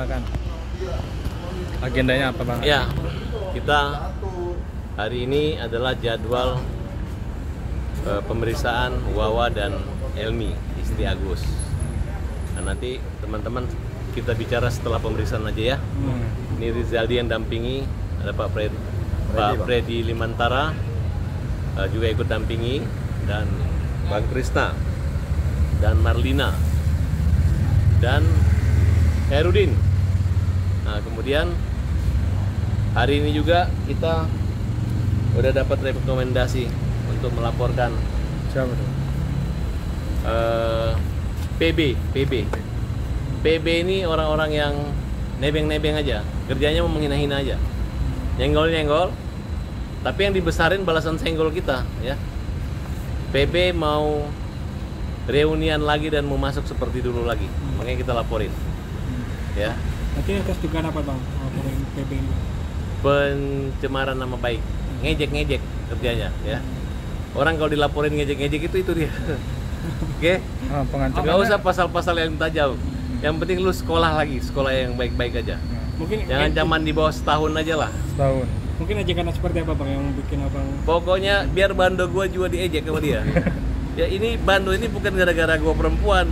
silakan. Agendanya apa Bang? Ya, kita hari ini adalah jadwal pemeriksaan Wawa dan Elmi, istri Agus. Nah, nanti teman-teman kita bicara setelah pemeriksaan aja ya. Ini Rizaldi yang dampingi, ada Pak Freddy Limantara juga ikut dampingi, dan Bang Krisna dan Marlina dan Herudin. Nah, kemudian hari ini juga kita udah dapat rekomendasi untuk melaporkan Siapa tuh? PB ini orang-orang yang nebeng-nebeng aja, kerjanya mau menghina-hina aja, nyenggol-nyenggol, tapi yang dibesarin balasan senggol kita ya. PB mau reunian lagi dan mau masuk seperti dulu lagi, makanya kita laporin ya. Nanti atas dugaan apa Bang? Laporin PB ini. Pencemaran nama baik, ngejek-ngejek kerjanya ya. Orang kalau dilaporin ngejek-ngejek itu dia. Oke? Nggak usah pasal-pasal yang tajam. Yang penting lu sekolah lagi, sekolah yang baik-baik aja. Mungkin Jangan zaman di bawah setahun aja lah. Setahun. Mungkin ajakan seperti apa Bang yang bikin Abang? Pokoknya biar bando gua juga diejek sama dia. Ya ini bando ini bukan gara-gara gua perempuan,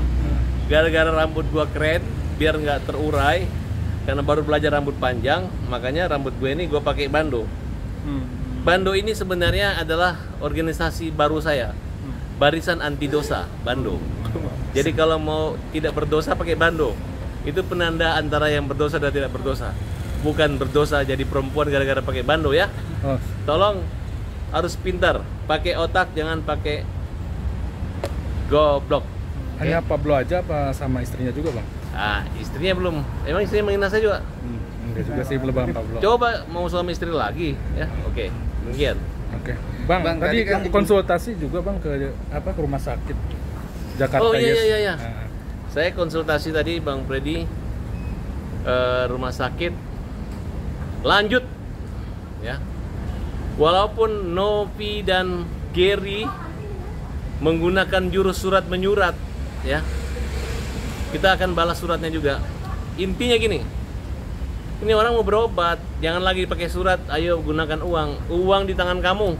gara-gara rambut gua keren, biar nggak terurai. Karena baru belajar rambut panjang, makanya rambut gue ini gue pakai bando. Bando ini sebenarnya adalah organisasi baru saya, Barisan Anti Dosa, Bando. Jadi kalau mau tidak berdosa pakai bando, itu penanda antara yang berdosa dan tidak berdosa. Bukan berdosa jadi perempuan gara-gara pakai bando ya. Oh, Tolong harus pintar, pakai otak, jangan pakai goblok. hanya Pablo aja apa sama istrinya juga Bang? Ah, istrinya belum. Emang istrinya menghina saya juga? Enggak juga sih, belum Bang Pablo. Coba mau suami istri lagi ya. Oke, demikian. Oke. Bang, tadi kan konsultasi juga Bang ke ke rumah sakit Jakarta. Oh iya Yes. iya. Nah, Saya konsultasi tadi Bang Freddy rumah sakit lanjut ya. Walaupun Novi dan Gary menggunakan jurus surat menyurat ya. Kita akan balas suratnya juga. Intinya gini, ini orang mau berobat, jangan lagi pakai surat, ayo gunakan uang. Uang di tangan kamu,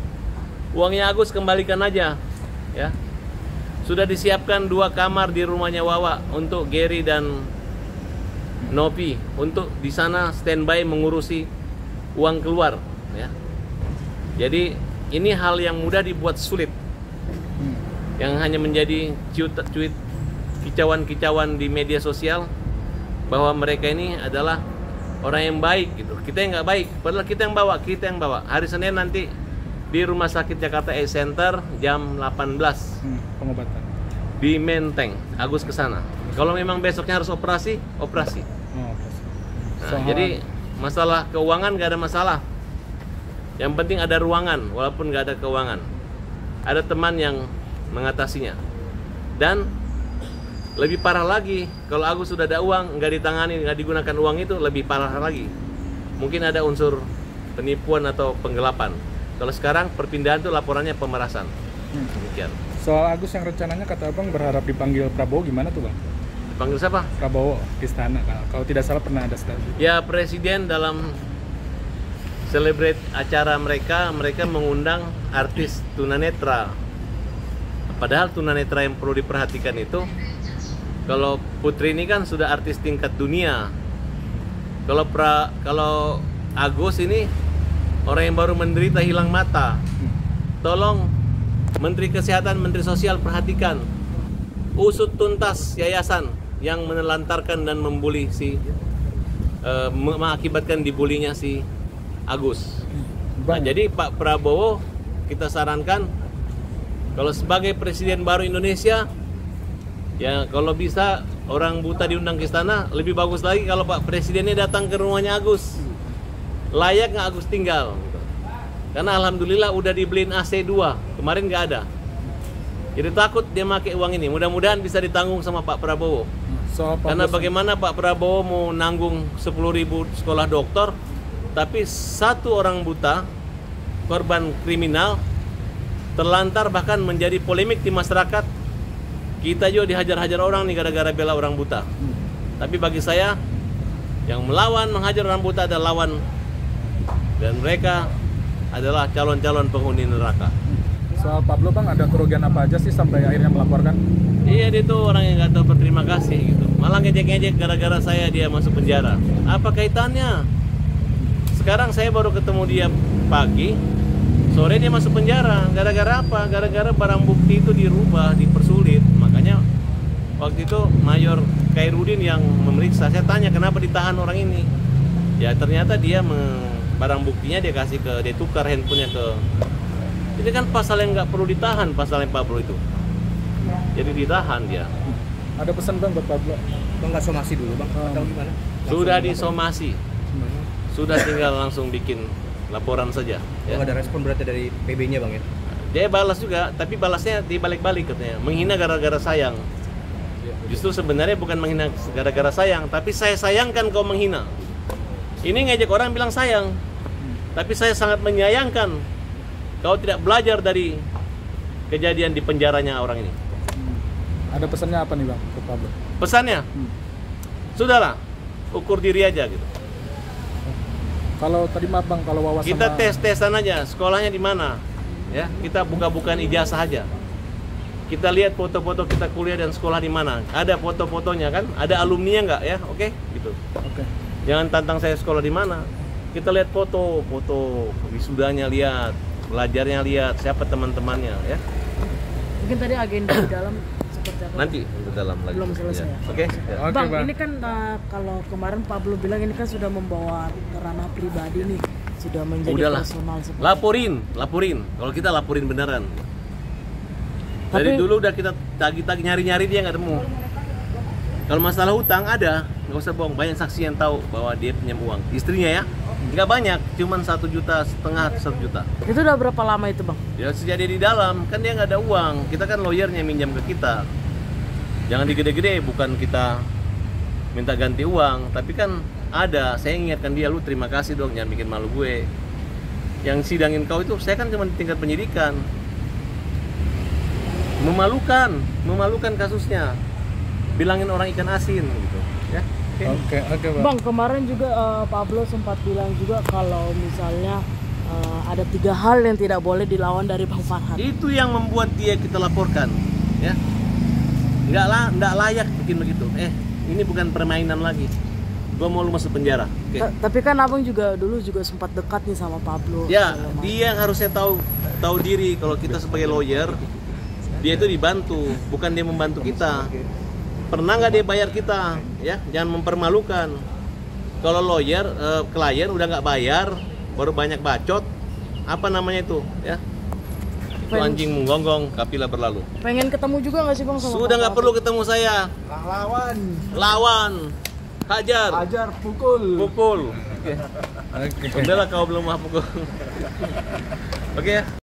uangnya Agus kembalikan aja ya. Sudah disiapkan 2 kamar di rumahnya Wawa untuk Gary dan Novi, untuk di sana standby mengurusi uang keluar ya. Jadi ini hal yang mudah dibuat sulit, yang hanya menjadi cuit kicauan-kicauan di media sosial bahwa mereka ini adalah orang yang baik gitu. Kita yang nggak baik, padahal kita yang bawa. Hari Senin nanti di Rumah Sakit Jakarta Eye Center jam 18 pengobatan. di Menteng. Agus ke sana. Kalau memang besoknya harus operasi. Oh, Nah, jadi masalah keuangan nggak ada masalah. Yang penting ada ruangan, walaupun nggak ada keuangan. Ada teman yang mengatasinya. Dan lebih parah lagi, kalau Agus sudah ada uang, nggak ditangani, nggak digunakan uang itu, lebih parah lagi. Mungkin ada unsur penipuan atau penggelapan. Kalau sekarang perpindahan itu laporannya pemerasan. Demikian. Soal Agus yang rencananya kata Abang berharap dipanggil Prabowo, gimana tuh Bang? Panggil siapa? Prabowo ke istana, kalau tidak salah pernah ada studi. Ya, Presiden dalam celebrate acara mereka mengundang artis tunanetra. Padahal tunanetra yang perlu diperhatikan itu, kalau Putri ini kan sudah artis tingkat dunia. Kalau Agus ini orang yang baru menderita hilang mata. Tolong Menteri Kesehatan, Menteri Sosial perhatikan. Usut tuntas yayasan yang menelantarkan dan membuli mengakibatkan dibulinya si Agus. Nah, jadi Pak Prabowo kita sarankan kalau sebagai Presiden baru Indonesia, ya kalau bisa orang buta diundang ke istana, lebih bagus lagi kalau Pak Presidennya datang ke rumahnya Agus. Layak nggak Agus tinggal? Karena alhamdulillah udah dibeliin AC 2, kemarin nggak ada. Jadi takut dia pakai uang ini. Mudah-mudahan bisa ditanggung sama Pak Prabowo. Karena bagaimana Pak Prabowo mau nanggung 10.000 sekolah dokter, tapi satu orang buta, korban kriminal, terlantar bahkan menjadi polemik di masyarakat. Kita juga dihajar-hajar orang nih gara-gara bela orang buta. Tapi bagi saya, Yang melawan menghajar orang buta adalah lawan, dan mereka adalah calon-calon penghuni neraka. Soal Pablo bang, ada kerugian apa aja sih sampai akhirnya melaporkan? Iya, dia tuh orang yang nggak tahu berterima kasih gitu. Malah ngejek-ngejek gara-gara saya dia masuk penjara. Apa kaitannya? Sekarang saya baru ketemu dia pagi, sore dia masuk penjara. Gara-gara apa? Gara-gara barang bukti itu dirubah, dipersulit. Makanya waktu itu Mayor Khairudin yang memeriksa. Saya tanya kenapa ditahan orang ini. Ya ternyata dia barang buktinya dia kasih dia tukar handphonenya ke. Ini kan pasal yang nggak perlu ditahan, pasal yang Pablo itu. Jadi ditahan dia. Ada pesan bang buat Pablo? Bang nggak somasi dulu bang, atau gimana? Sudah disomasi. Sudah tinggal langsung bikin laporan saja. Ya. Ada respon berarti dari PB-nya bang ya? Dia balas juga, tapi balasnya dibalik-balik katanya. Menghina gara-gara sayang. Justru sebenarnya bukan menghina gara-gara sayang, tapi saya sayangkan kau menghina. Ini ngejek orang bilang sayang, tapi saya sangat menyayangkan kau tidak belajar dari kejadian di penjaranya orang ini. Ada pesannya apa nih bang ke Pablo? Pesannya, sudahlah, ukur diri aja gitu. Kalau tadi maaf bang, kalau wawasan Kita tes-tesan aja, sekolahnya di mana, ya kita buka-bukaan ijazah aja. Kita lihat foto-foto kita kuliah dan sekolah di mana. Ada foto-fotonya kan? Ada alumninya nggak ya? Oke, gitu. Oke. Jangan tantang saya sekolah di mana. Kita lihat foto wisudanya, lihat belajarnya, lihat siapa teman-temannya ya. Mungkin tadi agenda di dalam seperti apa? Nanti untuk dalam lagi. Belum selesai ya? Oke. Ya. Oke, Bang, Bang. ini kan kalau kemarin Pablo bilang ini kan sudah membawa ranah pribadi nih, sudah menjadi Udahlah. personal seperti Laporin. Kalau kita laporin beneran. Dari Tapi- dulu udah kita tagi-tagi nyari-nyari dia nggak temu. Kalau masalah hutang ada, nggak usah bohong. Banyak saksi yang tahu bahwa dia pinjam uang. Istrinya ya, nggak banyak, cuman 1,5 juta, 1 juta. Itu udah berapa lama itu bang? Ya sejak dia di dalam, kan dia nggak ada uang. Kita kan lawyernya minjam ke kita. Jangan digede-gede, bukan kita minta ganti uang, tapi kan ada. Saya ingatkan dia, lu terima kasih dong, jangan bikin malu gue. Yang sidangin kau itu, saya kan cuma di tingkat penyidikan. Memalukan kasusnya. Bilangin orang ikan asin gitu, ya. Oke bang. Bang, kemarin juga Pablo sempat bilang juga kalau misalnya ada 3 hal yang tidak boleh dilawan dari Bang Farhan. Itu yang membuat dia kita laporkan, ya. Nggak layak bikin begitu. Ini bukan permainan lagi. Gua mau lu masuk penjara. Oke. Tapi kan abang juga dulu juga sempat dekat nih sama Pablo. Ya, segala macam. dia yang harusnya tahu diri kalau kita sebagai lawyer, dia itu dibantu, bukan dia membantu kita. Pernah nggak dia bayar kita? Ya, jangan mempermalukan. Kalau lawyer, klien udah nggak bayar, baru banyak bacot. Apa namanya itu? Ya, itu anjing menggonggong, kapilah berlalu. Pengen ketemu juga nggak sih bang sama Sudah Bang nggak Pablo? perlu ketemu saya. Lawan, hajar, pukul. Oke. Oke. Udahlah kau belum mau pukul. Oke ya.